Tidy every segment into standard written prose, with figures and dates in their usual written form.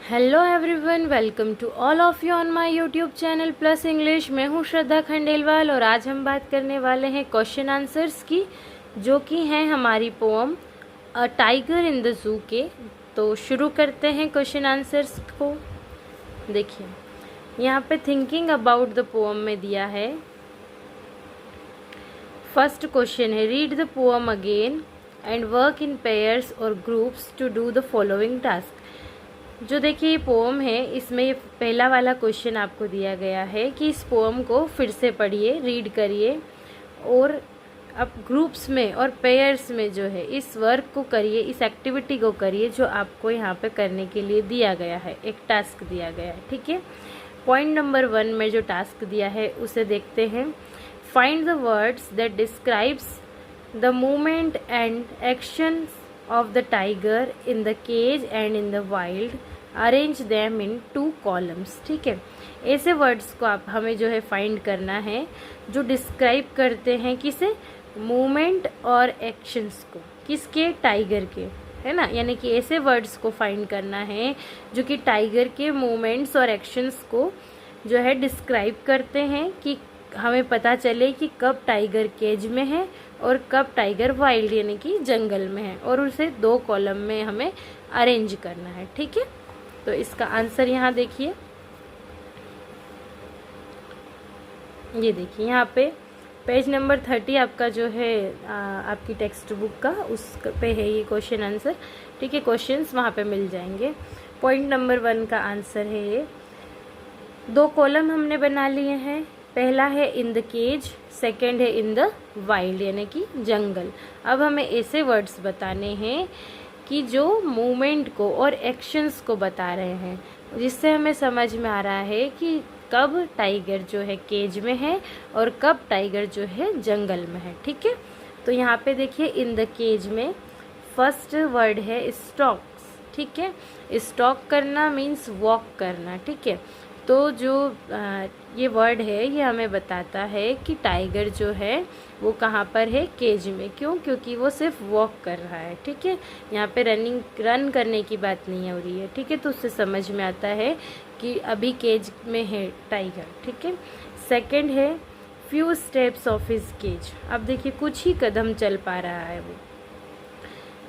Hello everyone, welcome to all of you on my YouTube channel plus English. मैं हूं श्रद्धा खंडेलवाल और आज हम बात करने वाले हैं क्वेश्चन आंसर्स की, जो कि हैं हमारी poem a tiger in the zoo के। तो शुरू करते हैं क्वेश्चन आंसर्स को। देखिए, यहाँ पे थिंकिंग अबाउट द पोअम में दिया है। फर्स्ट क्वेश्चन है, read the poem again and work in pairs और groups to do the following task. जो देखिए ये पोम है, इसमें ये पहला वाला क्वेश्चन आपको दिया गया है कि इस पोम को फिर से पढ़िए, रीड करिए और अब ग्रुप्स में और पेयर्स में जो है इस वर्क को करिए, इस एक्टिविटी को करिए जो आपको यहाँ पे करने के लिए दिया गया है, एक टास्क दिया गया है। ठीक है, पॉइंट नंबर 1 में जो टास्क दिया है उसे देखते हैं। Find the words that describes the movement and actions of the tiger in the cage and in the wild, arrange them in 2 columns। ठीक है, ऐसे वर्ड्स को आप हमें जो है फाइंड करना है जो डिस्क्राइब करते हैं किसे, मूवमेंट और एक्शंस को, किसके, टाइगर के, है ना। यानी कि ऐसे वर्ड्स को फाइंड करना है जो कि टाइगर के मूवमेंट्स और एक्शंस को जो है डिस्क्राइब करते हैं, कि हमें पता चले कि कब टाइगर केज में है और कब टाइगर वाइल्ड यानी कि जंगल में है, और उसे 2 कॉलम में हमें अरेंज करना है। ठीक है, तो इसका आंसर यहाँ देखिए, ये देखिए यहाँ पे पेज नंबर 30 आपका जो है आपकी टेक्स्ट बुक का, उस पे है ये क्वेश्चन आंसर। ठीक है, क्वेश्चंस वहाँ पे मिल जाएंगे। पॉइंट नंबर 1 का आंसर है ये। 2 कॉलम हमने बना लिए हैं, पहला है इन द केज, सेकेंड है इन द वाइल्ड यानी कि जंगल। अब हमें ऐसे वर्ड्स बताने हैं कि जो मूवमेंट को और एक्शंस को बता रहे हैं, जिससे हमें समझ में आ रहा है कि कब टाइगर जो है केज में है और कब टाइगर जो है जंगल में है। ठीक है, तो यहाँ पे देखिए इन द केज में फर्स्ट वर्ड है स्टॉक्स। ठीक है, स्टॉक करना मीन्स वॉक करना। ठीक है, तो जो ये वर्ड है ये हमें बताता है कि टाइगर जो है वो कहाँ पर है, केज में। क्यों? क्योंकि वो सिर्फ वॉक कर रहा है। ठीक है, यहाँ पे रन करने की बात नहीं हो रही है। ठीक है, तो उससे समझ में आता है कि अभी केज में है टाइगर। ठीक है, सेकंड है few steps of his cage. अब देखिए कुछ ही कदम चल पा रहा है वो,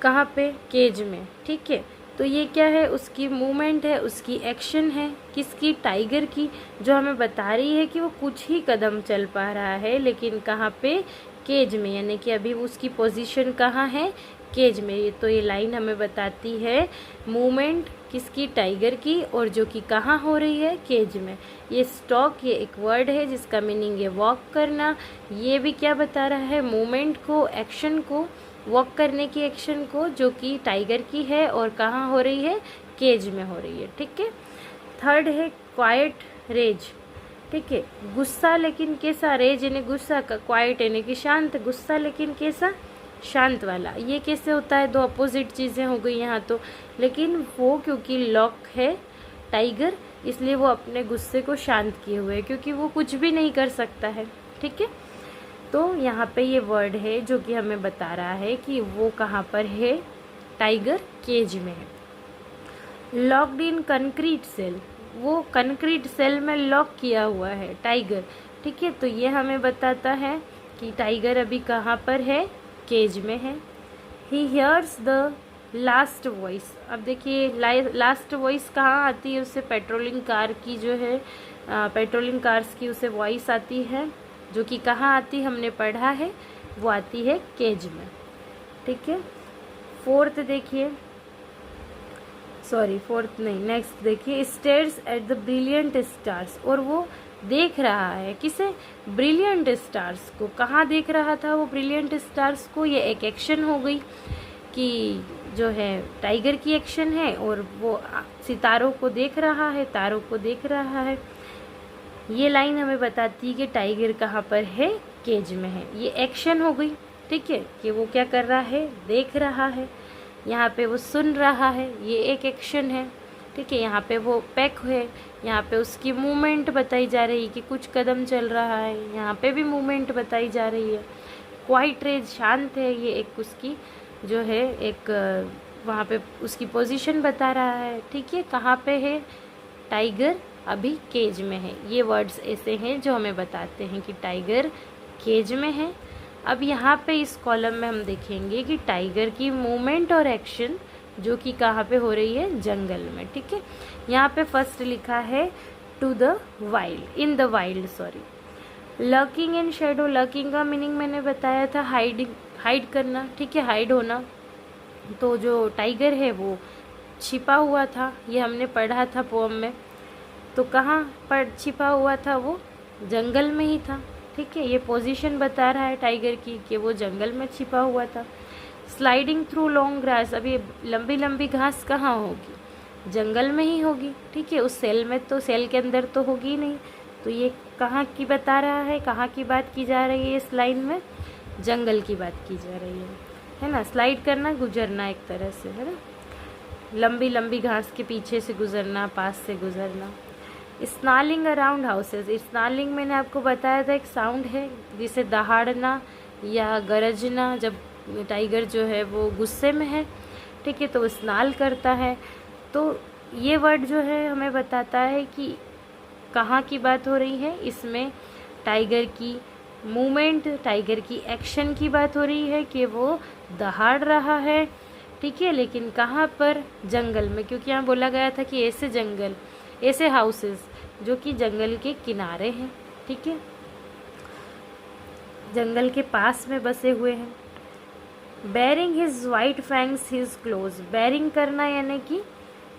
कहाँ पे, केज में। ठीक है, तो ये क्या है, उसकी मूवमेंट है, उसकी एक्शन है, किसकी, टाइगर की, जो हमें बता रही है कि वो कुछ ही कदम चल पा रहा है, लेकिन कहाँ पे, केज में। यानी कि अभी उसकी पोजीशन कहाँ है, केज में। तो ये लाइन हमें बताती है मूवमेंट किसकी, टाइगर की, और जो कि कहाँ हो रही है, केज में। ये स्टॉक, ये एक वर्ड है जिसका मीनिंग है वॉक करना। ये भी क्या बता रहा है, मूवमेंट को, एक्शन को, वॉक करने की एक्शन को, जो कि टाइगर की है और कहाँ हो रही है, केज में हो रही है। ठीक है, थर्ड है क्वाइट रेज। ठीक है, गुस्सा लेकिन कैसा, रेज यानी गुस्सा का, क्वाइट यानी कि शांत, गुस्सा लेकिन कैसा, शांत वाला। ये कैसे होता है, 2 अपोजिट चीज़ें हो गई यहाँ तो। लेकिन वो क्योंकि लॉक है टाइगर, इसलिए वो अपने गुस्से को शांत किए हुए है, क्योंकि वो कुछ भी नहीं कर सकता है। ठीक है, तो यहाँ पे ये वर्ड है जो कि हमें बता रहा है कि वो कहाँ पर है, टाइगर केज में है। लॉक्ड इन कंक्रीट सेल, वो कंक्रीट सेल में लॉक किया हुआ है टाइगर। ठीक है, तो ये हमें बताता है कि टाइगर अभी कहाँ पर है, केज में है। He hears the last voice. अब देखिए लास्ट वॉइस कहाँ आती है, उससे पेट्रोलिंग कार की जो है, पेट्रोलिंग कार्स की उसे वॉइस आती है, जो कि कहाँ आती, हमने पढ़ा है, वो आती है केज में। ठीक है, फोर्थ देखिए, सॉरी फोर्थ नहीं, नेक्स्ट देखिए, stairs eight the brilliant stars. और वो देख रहा है किसे, ब्रिलियंट स्टार्स को। कहाँ देख रहा था वो ब्रिलियंट स्टार्स को, ये एक एक्शन हो गई कि जो है टाइगर की एक्शन है, और वो सितारों को देख रहा है, तारों को देख रहा है। ये लाइन हमें बताती है कि टाइगर कहाँ पर है, केज में है। ये एक्शन हो गई। ठीक है, कि वो क्या कर रहा है, देख रहा है। यहाँ पे वो सुन रहा है, ये एक एक्शन है। ठीक है, यहाँ पे वो पैक है, यहाँ पे उसकी मूवमेंट बताई जा रही है कि कुछ कदम चल रहा है, यहाँ पे भी मूवमेंट बताई जा रही है। क्वाइट रेज, शांत है, ये एक उसकी जो है एक वहाँ पे उसकी पोजीशन बता रहा है। ठीक है, कहाँ पे है टाइगर, अभी केज में है। ये वर्ड्स ऐसे हैं जो हमें बताते हैं कि टाइगर केज में है। अब यहाँ पे इस कॉलम में हम देखेंगे कि टाइगर की मूवमेंट और एक्शन जो कि कहाँ पे हो रही है, जंगल में। ठीक है, यहाँ पे फर्स्ट लिखा है to the wild, in the wild, sorry. Lurking in shadow, lurking का मीनिंग मैंने बताया था हाइडिंग, हाइड करना। ठीक है, हाइड होना। तो जो टाइगर है वो छिपा हुआ था, ये हमने पढ़ा था पोम में। तो कहाँ पर छिपा हुआ था वो, जंगल में ही था। ठीक है, ये पोजीशन बता रहा है टाइगर की कि वो जंगल में छिपा हुआ था। स्लाइडिंग थ्रू लॉन्ग ग्रास, अभी लंबी लंबी घास कहाँ होगी, जंगल में ही होगी। ठीक है, उस सेल में, तो सेल के अंदर तो होगी नहीं। तो ये कहाँ की बता रहा है, कहाँ की बात की जा रही है इस लाइन में, जंगल की बात की जा रही है ना। स्लाइड करना, गुजरना एक तरह से, है ना, लंबी लंबी घास के पीछे से गुजरना, पास से गुजरना। स्नालिंग अराउंड हाउसेस, स्नालिंग मैंने आपको बताया था एक साउंड है जिसे दहाड़ना या गरजना, जब टाइगर जो है वो गुस्से में है। ठीक है, तो स्नाल करता है। तो ये वर्ड जो है हमें बताता है कि कहाँ की बात हो रही है, इसमें टाइगर की मूवमेंट, टाइगर की एक्शन की बात हो रही है कि वो दहाड़ रहा है। ठीक है, लेकिन कहाँ पर, जंगल में, क्योंकि यहाँ बोला गया था कि ऐसे जंगल, ऐसे हाउसेस जो कि जंगल के किनारे हैं। ठीक है, जंगल के पास में बसे हुए हैं। Baring his white fangs his claws, baring करना यानी कि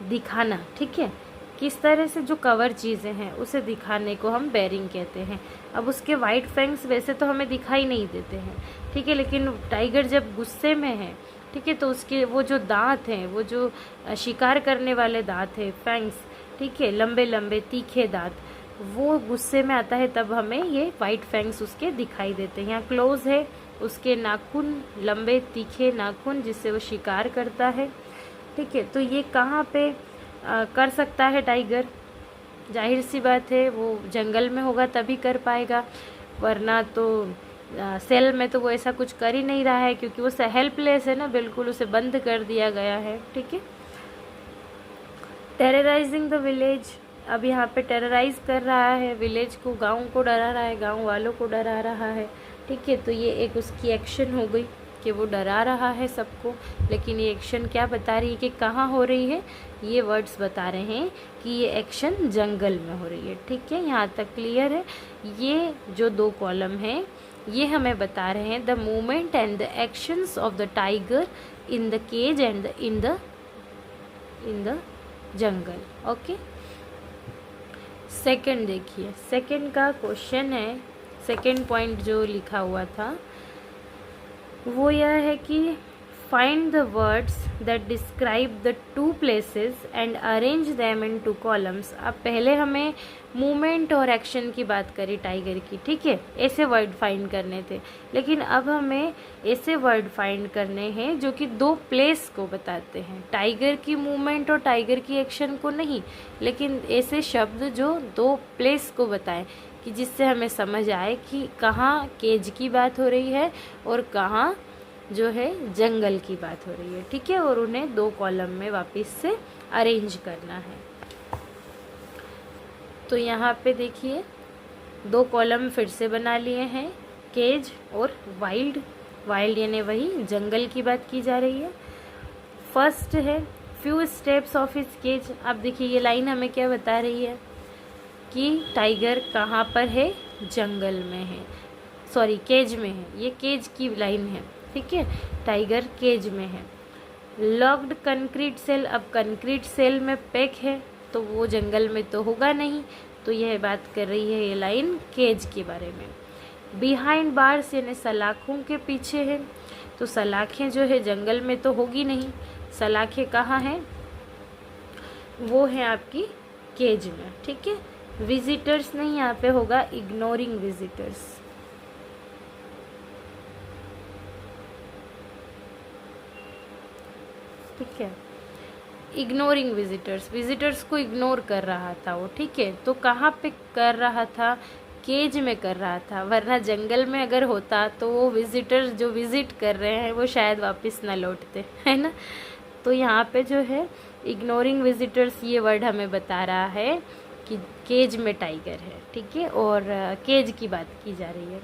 दिखाना। ठीक है, किस तरह से जो कवर चीज़ें हैं उसे दिखाने को हम बेरिंग कहते हैं। अब उसके वाइट फैंग्स वैसे तो हमें दिखाई नहीं देते हैं। ठीक है, लेकिन टाइगर जब गुस्से में है, ठीक है, तो उसके वो जो दांत हैं, वो जो शिकार करने वाले दांत हैं, फैंग्स, ठीक है, लंबे लंबे तीखे दांत, वो गुस्से में आता है तब हमें ये वाइट फैंग्स उसके दिखाई देते हैं। यहाँ क्लोज है, उसके नाखून, लंबे तीखे नाखून जिससे वो शिकार करता है। ठीक है, तो ये कहाँ पे कर सकता है टाइगर, जाहिर सी बात है वो जंगल में होगा तभी कर पाएगा, वरना तो सेल में तो वो ऐसा कुछ कर ही नहीं रहा है, क्योंकि वो हेल्पलेस है ना, बिल्कुल उसे बंद कर दिया गया है। ठीक है, टेरराइजिंग द विलेज, अब यहाँ पे टेरराइज कर रहा है विलेज को, गांव को डरा रहा है, गांव वालों को डरा रहा है। ठीक है, तो ये एक उसकी एक्शन हो गई कि वो डरा रहा है सबको। लेकिन ये एक्शन क्या बता रही है कि कहाँ हो रही है, ये वर्ड्स बता रहे हैं कि ये एक्शन जंगल में हो रही है। ठीक है, यहाँ तक क्लियर है। ये जो दो कॉलम हैं ये हमें बता रहे हैं the movement and the actions of the tiger in the cage and in the jungle. Okay, second देखिए, सेकंड का क्वेश्चन है, सेकंड पॉइंट जो लिखा हुआ था वो यह है कि find the words that describe the two places and arrange them in two columns. अब पहले हमें मूवमेंट और एक्शन की बात करी टाइगर की। ठीक है, ऐसे वर्ड फाइंड करने थे, लेकिन अब हमें ऐसे वर्ड फाइंड करने हैं जो कि दो प्लेस को बताते हैं, टाइगर की मूवमेंट और टाइगर की एक्शन को नहीं, लेकिन ऐसे शब्द जो दो प्लेस को बताएं कि जिससे हमें समझ आए कि कहाँ केज की बात हो रही है और कहाँ जो है जंगल की बात हो रही है। ठीक है, और उन्हें दो कॉलम में वापस से अरेंज करना है। तो यहाँ पे देखिए दो कॉलम फिर से बना लिए हैं, केज और वाइल्ड। वाइल्ड यानी वही जंगल की बात की जा रही है। फर्स्ट है few steps of his cage. अब देखिए ये लाइन हमें क्या बता रही है कि टाइगर कहाँ पर है, जंगल में है, सॉरी केज में है, ये केज की लाइन है। ठीक है, टाइगर केज में है। लॉक्ड कंक्रीट सेल, अब कंक्रीट सेल में पैक है तो वो जंगल में तो होगा नहीं, तो यह बात कर रही है ये लाइन केज के बारे में। बिहाइंड बार्स यानी सलाखों के पीछे है, तो सलाखें जो है जंगल में तो होगी नहीं, सलाखें कहाँ हैं, वो है आपकी केज में। ठीक है, विजिटर्स नहीं, यहाँ पे होगा इग्नोरिंग विजिटर्स। ठीक है, इग्नोरिंग विजिटर्स, विजिटर्स को इग्नोर कर रहा था वो। ठीक है, तो कहाँ पे कर रहा था, केज में कर रहा था, वरना जंगल में अगर होता तो वो विजिटर्स जो विजिट कर रहे हैं वो शायद वापस ना लौटते, है ना। तो यहाँ पे जो है इग्नोरिंग विजिटर्स ये वर्ड हमें बता रहा है कि केज में टाइगर है, ठीक है, और केज की बात की जा रही है।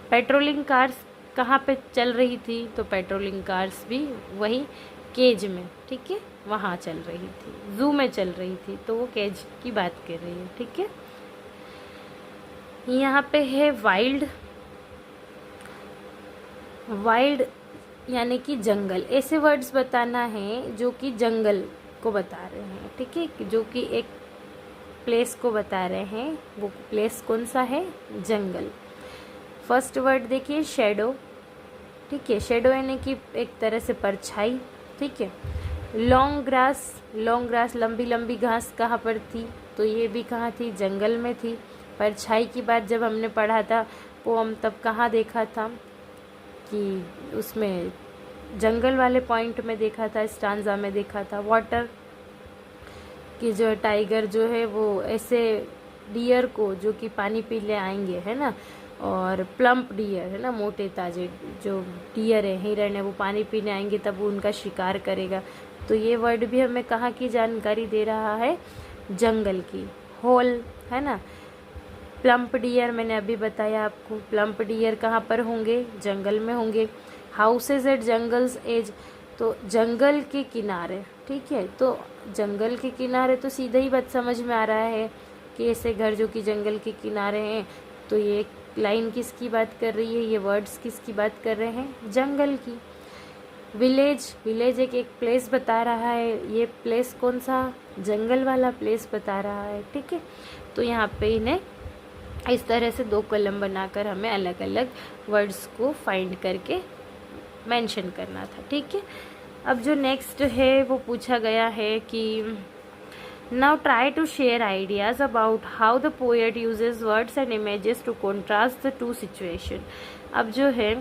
पेट्रोलिंग कार्स कहाँ पे चल रही थी, तो पेट्रोलिंग कार्स भी वही केज में, ठीक है, वहाँ चल रही थी, जू में चल रही थी, तो वो केज की बात कर रही है, ठीक है। यहाँ पे है वाइल्ड, वाइल्ड यानी कि जंगल। ऐसे वर्ड्स बताना है जो कि जंगल को बता रहे हैं, ठीक है, जो कि एक प्लेस को बता रहे हैं। वो प्लेस कौन सा है, जंगल। फर्स्ट वर्ड देखिए शैडो, ठीक है, शैडो यानी कि एक तरह से परछाई, ठीक है। लॉन्ग ग्रास, लॉन्ग ग्रास लंबी लंबी घास कहाँ पर थी, तो ये भी कहाँ थी, जंगल में थी। परछाई की बात जब हमने पढ़ा था पोम, तब कहाँ देखा था कि उसमें जंगल वाले पॉइंट में देखा था, स्टांजा में देखा था। वाटर कि जो टाइगर जो है वो ऐसे डियर को जो कि पानी पीने आएंगे, है ना, और प्लम्प डियर है ना, मोटे ताजे जो डियर है, हिरन है, वो पानी पीने आएंगे तब वो उनका शिकार करेगा। तो ये वर्ड भी हमें कहाँ की जानकारी दे रहा है, जंगल की। होल है ना, प्लम्प डियर मैंने अभी बताया आपको, प्लम्प डियर कहाँ पर होंगे, जंगल में होंगे। हाउसेज एट जंगल्स एज, तो जंगल के किनारे, ठीक है, तो जंगल के किनारे तो सीधा ही बात समझ में आ रहा है कि ऐसे घर जो कि जंगल के किनारे हैं। तो ये लाइन किसकी बात कर रही है, ये वर्ड्स किसकी बात कर रहे हैं, जंगल की। विलेज, विलेज एक प्लेस बता रहा है, ये प्लेस कौन सा, जंगल वाला प्लेस बता रहा है, ठीक है। तो यहाँ पे इन्हें इस तरह से 2 कॉलम बनाकर हमें अलग अलग वर्ड्स को फाइंड करके मेंशन करना था, ठीक है। अब जो नेक्स्ट है वो पूछा गया है कि now try to share ideas about how the poet uses words and images to contrast the two situation. अब जो है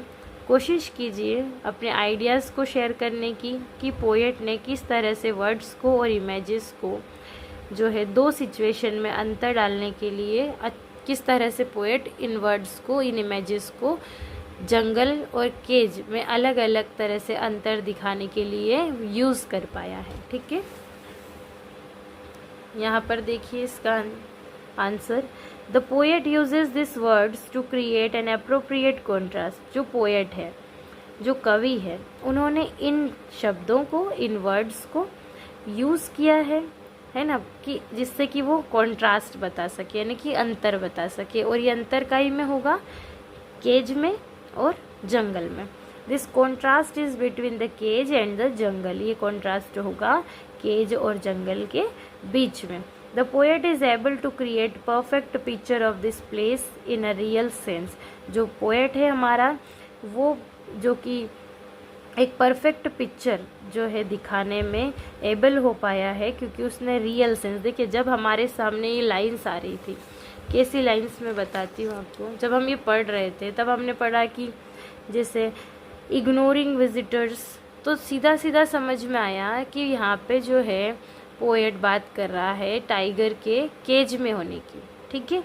कोशिश कीजिए अपने आइडियाज़ को शेयर करने की कि पोएट ने किस तरह से वर्ड्स को और इमेजेस को जो है 2 सिचुएशन में अंतर डालने के लिए किस तरह से पोएट इन वर्ड्स को, इन इमेजेस को जंगल और केज में अलग अलग तरह से अंतर दिखाने के लिए यूज़ कर पाया है, ठीक है। यहाँ पर देखिए इसका answer, the poet uses this words to create an appropriate contrast. जो पोएट है, जो कवि है, उन्होंने इन शब्दों को, इन वर्ड्स को यूज़ किया है ना, कि जिससे कि वो कॉन्ट्रास्ट बता सके, यानी कि अंतर बता सके। और ये अंतर कहीं में होगा, केज में और जंगल में। This contrast is between the cage and the jungle, ये कॉन्ट्रास्ट होगा केज और जंगल के बीच में। The poet is able to create perfect picture of this place in a real sense. जो पोएट है हमारा, वो जो कि एक परफेक्ट पिक्चर जो है दिखाने में एबल हो पाया है, क्योंकि उसने रियल सेंस, देखिए जब हमारे सामने ये लाइंस आ रही थी, कैसी लाइंस मैं बताती हूँ आपको। जब हम ये पढ़ रहे थे तब हमने पढ़ा कि जैसे इग्नोरिंग विजिटर्स, तो सीधा सीधा समझ में आया कि यहाँ पे जो है पोएट बात कर रहा है टाइगर के केज में होने की, ठीक है।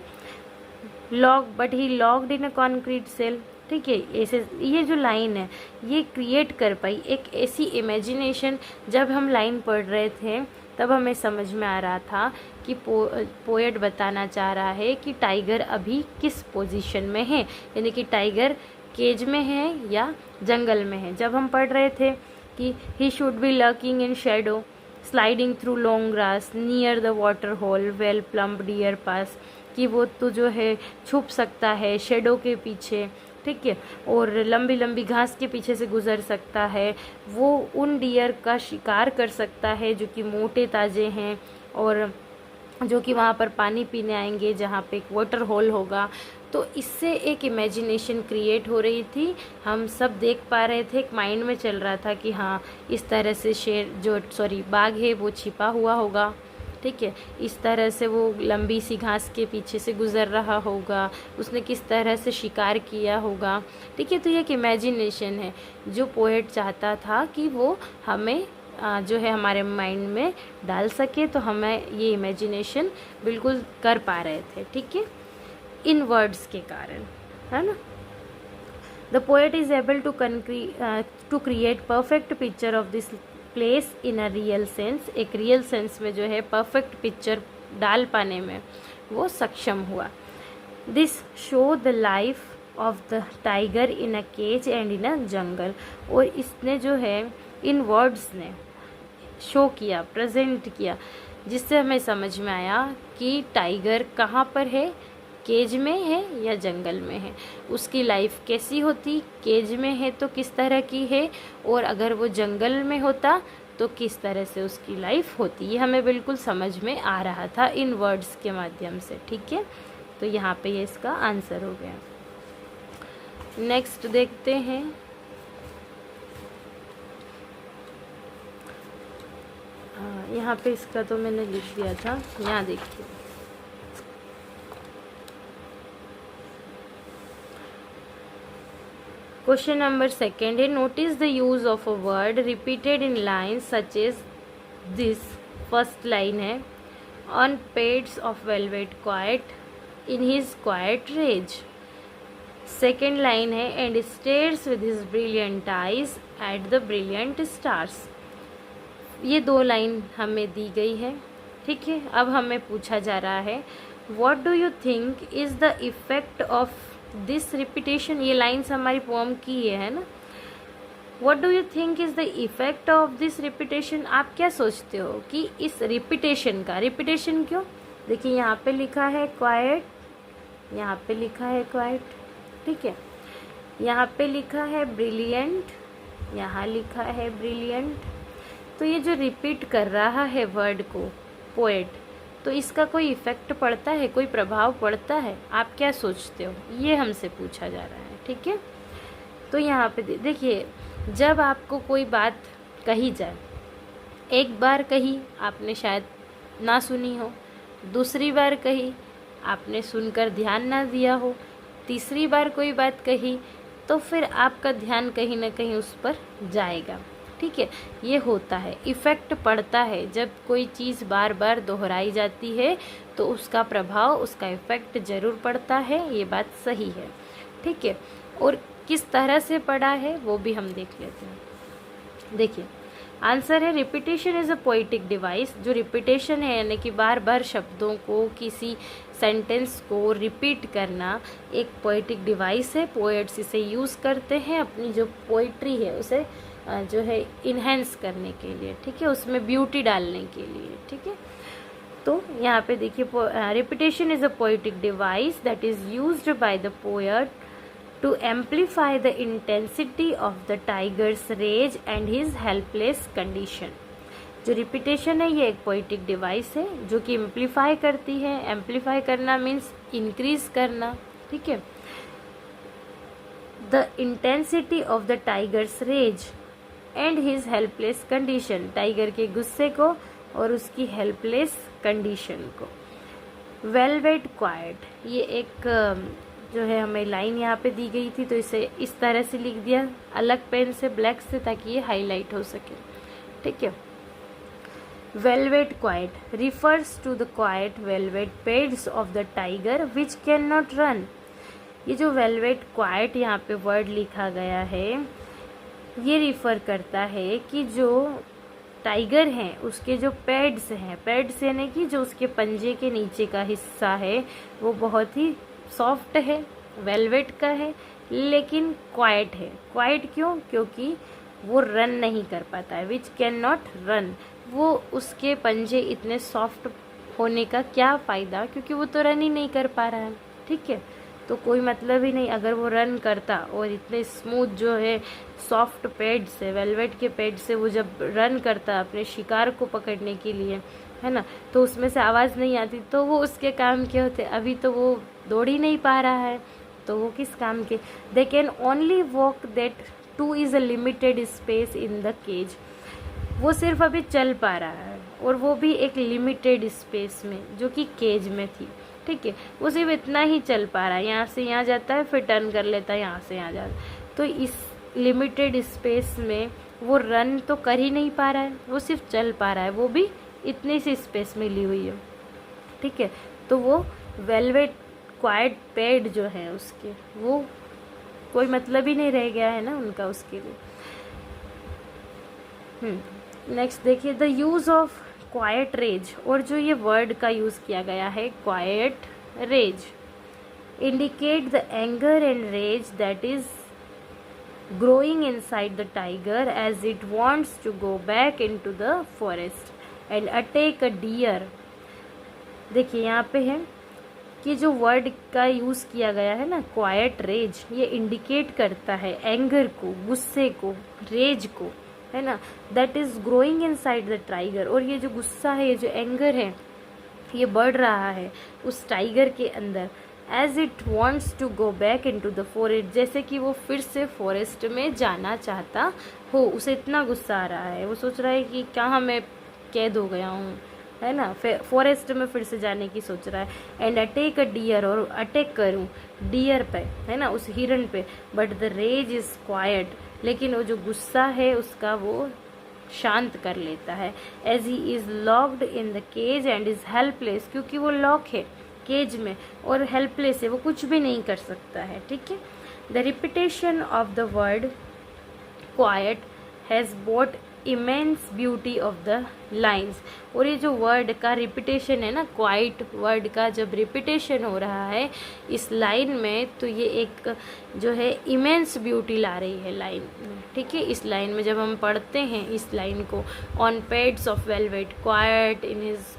Lock, but he locked in a concrete cell, ठीक है। ऐसे ये जो लाइन है ये क्रिएट कर पाई एक ऐसी इमेजिनेशन। जब हम लाइन पढ़ रहे थे तब हमें समझ में आ रहा था कि पोएट बताना चाह रहा है कि टाइगर अभी किस पोजीशन में है, यानी कि टाइगर केज में है या जंगल में है। जब हम पढ़ रहे थे कि he should be lurking in shadow, sliding through long grass near the water hole, well plump deer pass, कि वो तो जो है छुप सकता है शेडो के पीछे, ठीक है, और लंबी लंबी घास के पीछे से गुजर सकता है। वो उन डियर का शिकार कर सकता है जो कि मोटे ताजे हैं और जो कि वहाँ पर पानी पीने आएंगे जहाँ पे एक वाटर होल होगा। तो इससे एक इमेजिनेशन क्रिएट हो रही थी, हम सब देख पा रहे थे, एक माइंड में चल रहा था कि हाँ इस तरह से बाघ है वो छिपा हुआ होगा, ठीक है, इस तरह से वो लंबी सी घास के पीछे से गुजर रहा होगा, उसने किस तरह से शिकार किया होगा, ठीक है। तो ये एक इमेजिनेशन है जो पोएट चाहता था कि वो हमें जो है हमारे माइंड में डाल सके, तो हमें ये इमेजिनेशन बिल्कुल कर पा रहे थे, ठीक है, इन वर्ड्स के कारण, है ना। The poet is able to create perfect picture of this place in a real sense, एक रियल सेंस में जो है परफेक्ट पिक्चर डाल पाने में वो सक्षम हुआ। This show the life of the tiger in a cage and in a jungle, और इसने जो है इन वर्ड्स ने शो किया, प्रेजेंट किया, जिससे हमें समझ में आया कि टाइगर कहाँ पर है, केज में है या जंगल में है, उसकी लाइफ कैसी होती, केज में है तो किस तरह की है, और अगर वो जंगल में होता तो किस तरह से उसकी लाइफ होती। ये हमें बिल्कुल समझ में आ रहा था इन वर्ड्स के माध्यम से। ठीक है, तो यहाँ पे ये इसका आंसर हो गया। नेक्स्ट देखते हैं। यहाँ पे इसका तो मैंने लिख दिया था, यहाँ देखिए। क्वेश्चन नंबर सेकेंड है, notice the use of a word repeated in lines such as this. First line है, on pads of velvet quiet in his quiet rage. Second line है, and stares with his brilliant eyes at the brilliant stars. ये दो line हमें दी गई है। ठीक है, अब हमें पूछा जा रहा है, what do you think is the effect of this repetition. ये लाइन्स हमारी पोम की है ना। What do you think is the effect of this repetition. आप क्या सोचते हो कि इस रिपीटेशन का, रिपीटेशन क्यों, देखिए यहाँ पे लिखा है क्वाइट, यहाँ पे लिखा है क्वाइट, ठीक है, यहाँ पे लिखा है ब्रिलियंट, यहाँ लिखा है ब्रिलियंट। तो ये जो रिपीट कर रहा है वर्ड को पोएट, तो इसका कोई इफेक्ट पड़ता है, कोई प्रभाव पड़ता है, आप क्या सोचते हो, ये हमसे पूछा जा रहा है। ठीक है, तो यहाँ पे देखिए, जब आपको कोई बात कही जाए, एक बार कही आपने शायद ना सुनी हो, दूसरी बार कही आपने सुनकर ध्यान ना दिया हो, तीसरी बार कोई बात कही तो फिर आपका ध्यान कहीं ना कहीं उस पर जाएगा। ठीक है, ये होता है, इफ़ेक्ट पड़ता है। जब कोई चीज़ बार बार दोहराई जाती है तो उसका प्रभाव, उसका इफ़ेक्ट ज़रूर पड़ता है, ये बात सही है। ठीक है, और किस तरह से पड़ा है वो भी हम देख लेते हैं। देखिए, आंसर है repetition is a poetic device. जो रिपीटेशन है यानी कि बार बार शब्दों को, किसी सेंटेंस को रिपीट करना, एक पोइटिक डिवाइस है। पोएट्स इसे यूज़ करते हैं अपनी जो पोइट्री है उसे जो है इन्हेंस करने के लिए। ठीक है, उसमें ब्यूटी डालने के लिए। ठीक है, तो यहाँ पे देखिए, repetition is a poetic device that is used by the poet to amplify the intensity of the tiger's rage and his helpless condition। जो रिपीटेशन है ये एक पोइटिक डिवाइस है जो कि एम्पलीफाई करती है। एम्पलीफाई करना मीन्स इंक्रीज करना। ठीक है, the intensity of the tiger's rage and his helpless condition, tiger के गुस्से को और उसकी हेल्पलेस कंडीशन को। वेलवेट क्वाइट, ये एक जो है हमें लाइन यहाँ पे दी गई थी तो इसे इस तरह से लिख दिया अलग पेन से, ब्लैक से, ताकि ये हाईलाइट हो सके। ठीक है, velvet quiet refers to the quiet velvet pads of the tiger which can not run. ये जो वेलवेट क्वाइट यहाँ पे वर्ड लिखा गया है ये रिफ़र करता है कि जो टाइगर हैं उसके जो पैड्स हैं, पैड्स यानी कि जो उसके पंजे के नीचे का हिस्सा है वो बहुत ही सॉफ्ट है, वेलवेट का है, लेकिन क्वाइट है। क्वाइट क्यों? क्योंकि वो रन नहीं कर पाता है। विच कैन नॉट रन, वो उसके पंजे इतने सॉफ्ट होने का क्या फ़ायदा, क्योंकि वो तो रन ही नहीं कर पा रहा है। ठीक है, तो कोई मतलब ही नहीं। अगर वो रन करता और इतने स्मूथ जो है सॉफ्ट पैड से, वेलवेट के पैड से वो जब रन करता अपने शिकार को पकड़ने के लिए, है ना, तो उसमें से आवाज़ नहीं आती, तो वो उसके काम के होते। अभी तो वो दौड़ ही नहीं पा रहा है, तो वो किस काम के। They can only walk that too is a limited space in the cage. वो सिर्फ अभी चल पा रहा है और वो भी एक लिमिटेड स्पेस में जो कि केज में थी। ठीक है, वो सिर्फ इतना ही चल पा रहा है, यहाँ से यहाँ जाता है फिर टर्न कर लेता है, यहाँ से यहाँ जाता है। तो इस लिमिटेड स्पेस में वो रन तो कर ही नहीं पा रहा है, वो सिर्फ चल पा रहा है, वो भी इतनी सी स्पेस में ली हुई है। ठीक है, तो वो वेलवेट क्वाइट पैड जो है उसके, वो कोई मतलब ही नहीं रह गया है ना उनका उसके लिए। नेक्स्ट देखिए, the use of quiet rage, और जो ये वर्ड का यूज़ किया गया है quiet rage, indicate the anger and rage that is growing inside the tiger as it wants to go back into the forest and attack a deer। देखिए यहाँ पे है कि जो वर्ड का यूज़ किया गया है ना क्वाइट रेज, ये इंडिकेट करता है एंगर को, गुस्से को, रेज को, है ना, that is growing inside the tiger. और ये जो गुस्सा है, ये जो एंगर है, ये बढ़ रहा है उस टाइगर के अंदर। As it wants to go back into the forest, जैसे कि वो फिर से फॉरेस्ट में जाना चाहता हो, उसे इतना गुस्सा आ रहा है, वो सोच रहा है कि कहाँ मैं कैद हो गया हूँ, है ना, फॉरेस्ट में फिर से जाने की सोच रहा है। एंड अटैक अ डियर, और अटैक करूँ डियर पे, है ना, उस हिरन पे। But the rage is quiet, लेकिन वो जो गुस्सा है उसका वो शांत कर लेता है। As he is locked in the cage and is helpless, क्योंकि वो लॉक है केज में और हेल्पलेस है, वो कुछ भी नहीं कर सकता है। ठीक है, the repetition of the word quite has boat immense beauty of the lines. और ये जो वर्ड का रिपीटेशन है ना, क्वाइट वर्ड का जब रिपीटेशन हो रहा है इस लाइन में, तो ये एक जो है इमेंस ब्यूटी ला रही है लाइन में। ठीक है, इस लाइन में जब हम पढ़ते हैं इस लाइन को, on pads of velvet quiet in his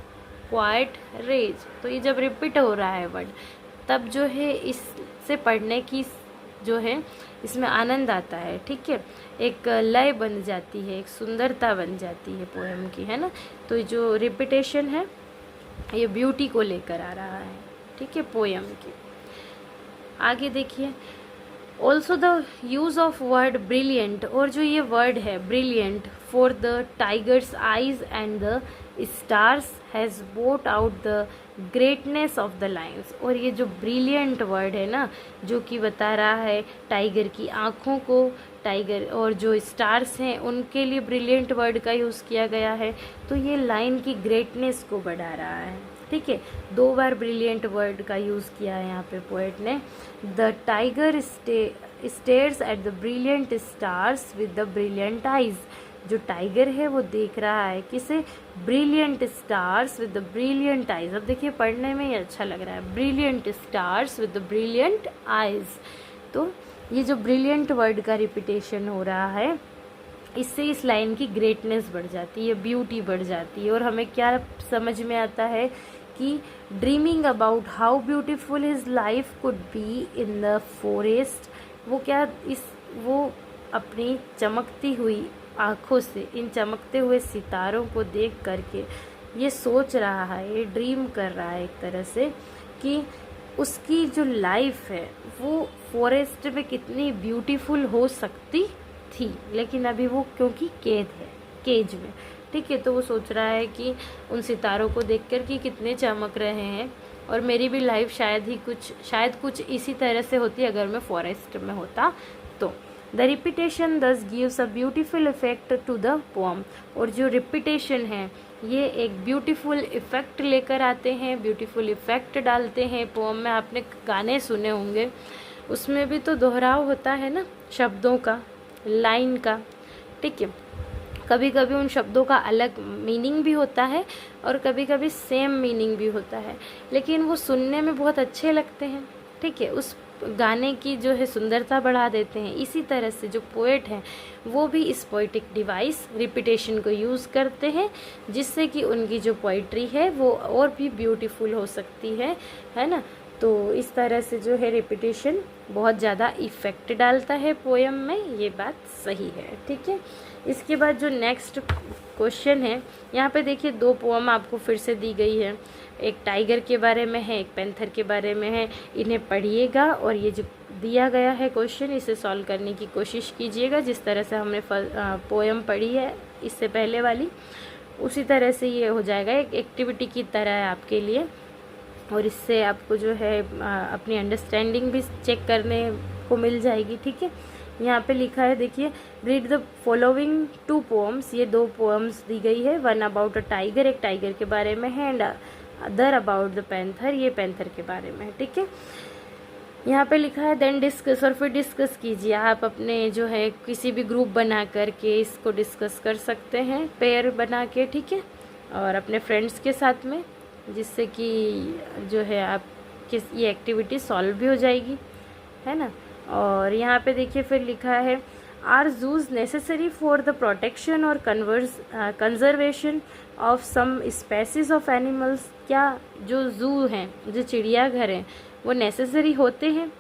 quiet rage, तो ये जब रिपीट हो रहा है वर्ड, तब जो है इससे पढ़ने की जो है इसमें आनंद आता है। ठीक है, एक लय बन जाती है, एक सुंदरता बन जाती है पोएम की, है ना। तो जो रिपीटेशन है ये ब्यूटी को लेकर आ रहा है। ठीक है, पोएम की। आगे देखिए, also the use of word brilliant, और जो ये वर्ड है brilliant, for the tigers eyes and the stars has boat out the greatness of the lines. और ये जो ब्रिलियंट वर्ड है ना, जो कि बता रहा है टाइगर की आँखों को, टाइगर और जो स्टार्स हैं उनके लिए ब्रिलियंट वर्ड का यूज़ किया गया है, तो ये लाइन की ग्रेटनेस को बढ़ा रहा है। ठीक है, 2 बार ब्रिलियंट वर्ड का यूज़ किया है यहाँ पे पोएट ने। The tiger stairs eight the brilliant stars with the brilliant eyes, जो टाइगर है वो देख रहा है किसे, brilliant stars with the brilliant eyes. अब देखिए पढ़ने में ही अच्छा लग रहा है, brilliant stars with the brilliant eyes. तो ये जो ब्रिलियंट वर्ड का रिपीटेशन हो रहा है, इससे इस लाइन की ग्रेटनेस बढ़ जाती है, ब्यूटी बढ़ जाती है, और हमें क्या समझ में आता है कि dreaming about how beautiful his life could be in the forest, वो क्या वो अपनी चमकती हुई आँखों से इन चमकते हुए सितारों को देख करके ये सोच रहा है, ये ड्रीम कर रहा है एक तरह से कि उसकी जो लाइफ है वो फॉरेस्ट में कितनी ब्यूटीफुल हो सकती थी, लेकिन अभी वो क्योंकि कैद है केज में। ठीक है, तो वो सोच रहा है कि उन सितारों को देखकर कि कितने चमक रहे हैं, और मेरी भी लाइफ शायद कुछ इसी तरह से होती अगर मैं फॉरेस्ट में होता तो। The repetition thus gives a beautiful effect to the poem, और जो रिपीटेशन है ये एक ब्यूटीफुल इफ़ेक्ट लेकर आते हैं, ब्यूटीफुल इफ़ेक्ट डालते हैं पोम में। आपने गाने सुने होंगे, उसमें भी तो दोहराव होता है ना शब्दों का, लाइन का। ठीक है, कभी कभी उन शब्दों का अलग मीनिंग भी होता है और कभी कभी सेम मीनिंग भी होता है, लेकिन वो सुनने में बहुत अच्छे लगते हैं। ठीक है, उस गाने की जो है सुंदरता बढ़ा देते हैं। इसी तरह से जो पोएट हैं वो भी इस पोइटिक डिवाइस रिपीटेशन को यूज़ करते हैं, जिससे कि उनकी जो पोइट्री है वो और भी ब्यूटीफुल हो सकती है ना। तो इस तरह से जो है रिपीटेशन बहुत ज़्यादा इफ़ेक्ट डालता है पोएम में, ये बात सही है। ठीक है, इसके बाद जो नेक्स्ट क्वेश्चन है, यहाँ पे देखिए 2 पोएम आपको फिर से दी गई है, एक टाइगर के बारे में है, एक पैंथर के बारे में है। इन्हें पढ़िएगा और ये जो दिया गया है क्वेश्चन, इसे सॉल्व करने की कोशिश कीजिएगा। जिस तरह से हमने पोएम पढ़ी है इससे पहले वाली, उसी तरह से ये हो जाएगा, एक एक्टिविटी की तरह है आपके लिए, और इससे आपको जो है अपनी अंडरस्टैंडिंग भी चेक करने को मिल जाएगी। ठीक है, यहाँ पे लिखा है देखिए, रीड द फॉलोइंग 2 पोएम्स, ये 2 पोएम्स दी गई है। 1 अबाउट अ टाइगर, एक टाइगर के बारे में है, and other about the panther, ये पैंथर के बारे में है। ठीक है, यहाँ पे लिखा है देन डिस्कस, और फिर डिस्कस कीजिए। आप अपने जो है किसी भी ग्रुप बना करके इसको डिस्कस कर सकते हैं, पेयर बना के, ठीक है, और अपने फ्रेंड्स के साथ में, जिससे कि जो है आप ये एक्टिविटी सॉल्व भी हो जाएगी, है ना। और यहाँ पे देखिए फिर लिखा है are zoos necessary for the protection और conservation of some species of animals. क्या जो जू हैं, जो चिड़ियाघर हैं, वो नेसेसरी होते हैं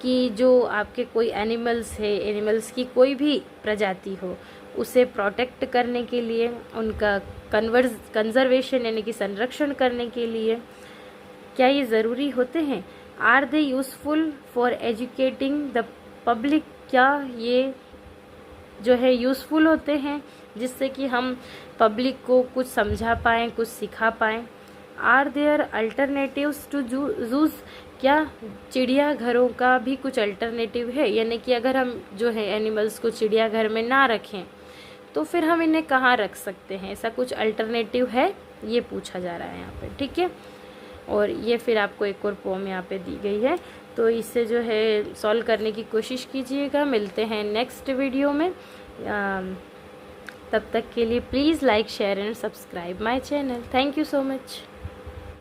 कि जो आपके कोई एनिमल्स है, एनिमल्स की कोई भी प्रजाति हो, उसे प्रोटेक्ट करने के लिए, उनका कंजर्वेशन यानी कि संरक्षण करने के लिए क्या ये ज़रूरी होते हैं? Are they useful for educating the public. क्या ये जो है यूज़फुल होते हैं जिससे कि हम पब्लिक को कुछ समझा पाएँ, कुछ सिखा पाएँ? Are there alternatives to zoos. क्या चिड़ियाघरों का भी कुछ अल्टरनेटिव है? यानी कि अगर हम जो है एनिमल्स को चिड़ियाघर में ना रखें तो फिर हम इन्हें कहाँ रख सकते हैं? ऐसा कुछ अल्टरनेटिव है, ये पूछा जा रहा है यहाँ पे, ठीक है। और ये फिर आपको एक और पोम यहाँ पे दी गई है, तो इससे जो है सॉल्व करने की कोशिश कीजिएगा। मिलते हैं नेक्स्ट वीडियो में। तब तक के लिए please like, share and subscribe my channel. Thank you so much.